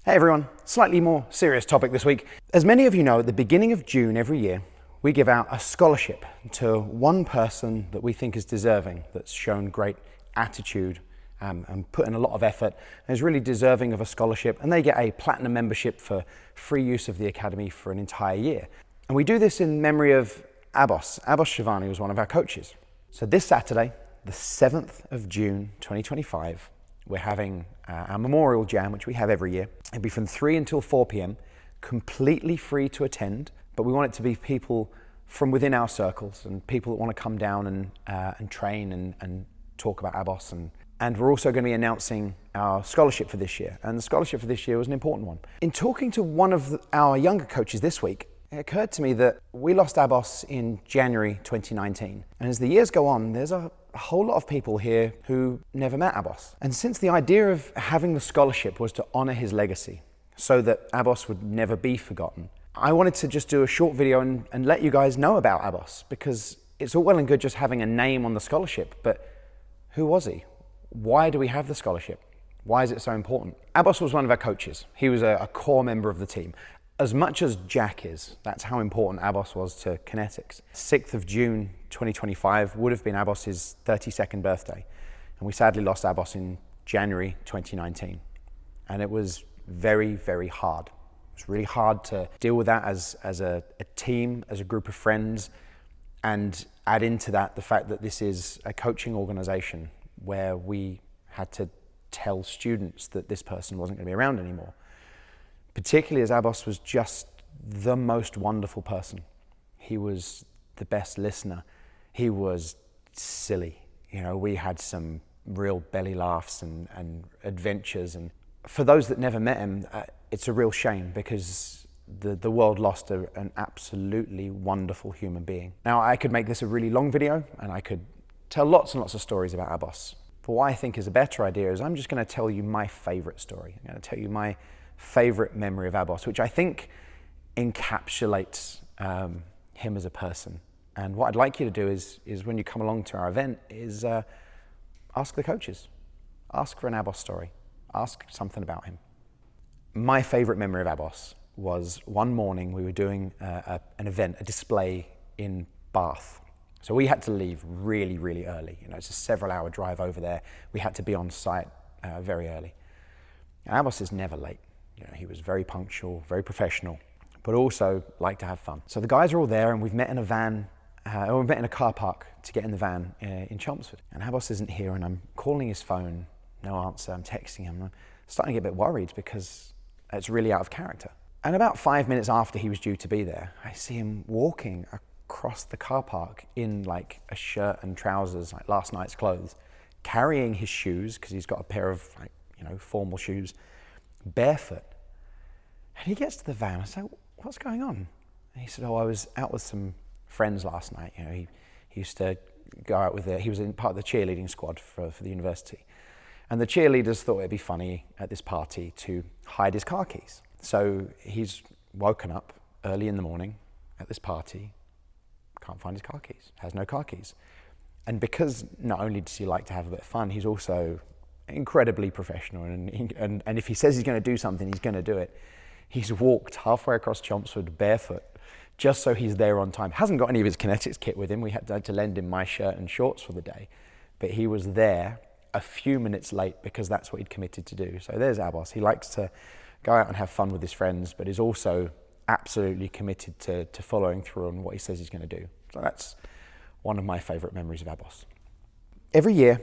Hey everyone, slightly more serious topic this week. As many of you know, at the beginning of June every year, we give out a scholarship to one person that we think is deserving, that's shown great attitude and put in a lot of effort and is really deserving of a scholarship, and they get a platinum membership for free use of the Academy for an entire year. And we do this in memory of Abboss. Abboss Shirvani was one of our coaches. So this Saturday, the 7th of June 2025, we're having our memorial jam, which we have every year. It'll be from 3 until 4 p.m, completely free to attend, but we want it to be people from within our circles and people that want to come down and train and talk about Abboss. And we're also going to be announcing our scholarship for this year. And the scholarship for this year was an important one. In talking to one of our younger coaches this week, it occurred to me that we lost Abboss in January 2019. And as the years go on, there's a whole lot of people here who never met Abboss. And since the idea of having the scholarship was to honor his legacy so that Abboss would never be forgotten, I wanted to just do a short video and let you guys know about Abboss, because it's all well and good just having a name on the scholarship, but who was he? Why do we have the scholarship? Why is it so important? Abboss was one of our coaches. He was a core member of the team. As much as Jack is, that's how important Abboss was to Kientx. 6th of June 2025 would have been Abboss's 32nd birthday. And we sadly lost Abboss in January 2019. And it was very, very hard. It was really hard to deal with that as a team, as a group of friends, and add into that the fact that this is a coaching organization where we had to tell students that this person wasn't going to be around anymore. Particularly as Abboss was just the most wonderful person. He was the best listener. He was silly. You know, we had some real belly laughs and adventures. And for those that never met him, it's a real shame, because the world lost an absolutely wonderful human being. Now, I could make this a really long video and I could tell lots and lots of stories about Abboss. But what I think is a better idea is I'm just going to tell you my favorite story. I'm going to tell you my favorite memory of Abboss, which I think encapsulates him as a person. And what I'd like you to do is when you come along to our event is ask the coaches, ask for an Abboss story, ask something about him. My favorite memory of Abboss was one morning we were doing an event, a display in Bath. So we had to leave really, really early. You know, it's a several-hour drive over there. We had to be on site very early. And Abboss is never late. You know, he was very punctual, very professional, but also liked to have fun. So the guys are all there, and we've met in a van, or we've met in a car park to get in the van in Chelmsford. And Abboss isn't here, and I'm calling his phone, no answer. I'm texting him. I'm starting to get a bit worried because it's really out of character. And about 5 minutes after he was due to be there, I see him walking across the car park in like a shirt and trousers, like last night's clothes, carrying his shoes, because he's got a pair of formal shoes, barefoot. And he gets to the van. I said, "What's going on?" And he said, "Oh, I was out with some friends last night. You know, he used to go out with he was in part of the cheerleading squad for the university. And the cheerleaders thought it'd be funny at this party to hide his car keys. So he's woken up early in the morning at this party, can't find his car keys, has no car keys. And because not only does he like to have a bit of fun, he's also incredibly professional, and if he says he's going to do something, he's going to do it. He's walked halfway across Chelmsford barefoot just so he's there on time. Hasn't got any of his Kientx kit with him. We had to lend him my shirt and shorts for the day, but he was there a few minutes late because that's what he'd committed to do. So there's Abboss. He likes to go out and have fun with his friends, but is also absolutely committed to following through on what he says he's going to do. So that's one of my favorite memories of Abboss. Every year,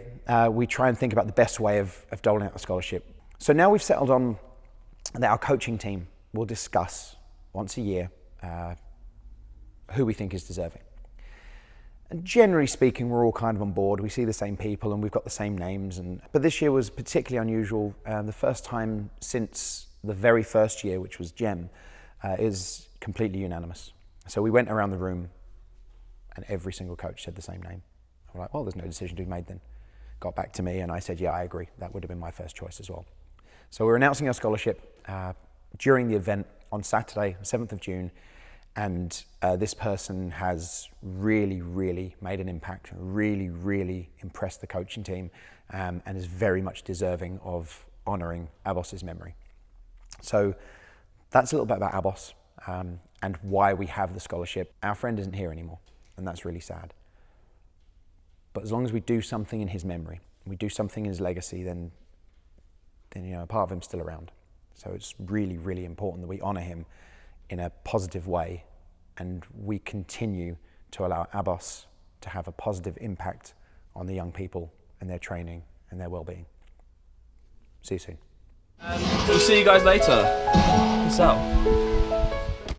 we try and think about the best way of doling out the scholarship. So now we've settled on that our coaching team will discuss once a year who we think is deserving. And generally speaking, we're all kind of on board. We see the same people and we've got the same names. But this year was particularly unusual. The first time since the very first year, which was GEM, is completely unanimous. So we went around the room and every single coach said the same name. We're like, well, there's no decision to be made then. Got back to me and I said, yeah, I agree. That would have been my first choice as well. So we're announcing our scholarship during the event on Saturday, 7th of June. And this person has really, really made an impact, really, really impressed the coaching team, and is very much deserving of honouring Abboss's memory. So that's a little bit about Abboss and why we have the scholarship. Our friend isn't here anymore, and that's really sad. But as long as we do something in his memory, we do something in his legacy, then a part of him's still around. So it's really, really important that we honour him in a positive way, and we continue to allow Abboss to have a positive impact on the young people and their training and their well-being. See you soon. We'll see you guys later. Peace out.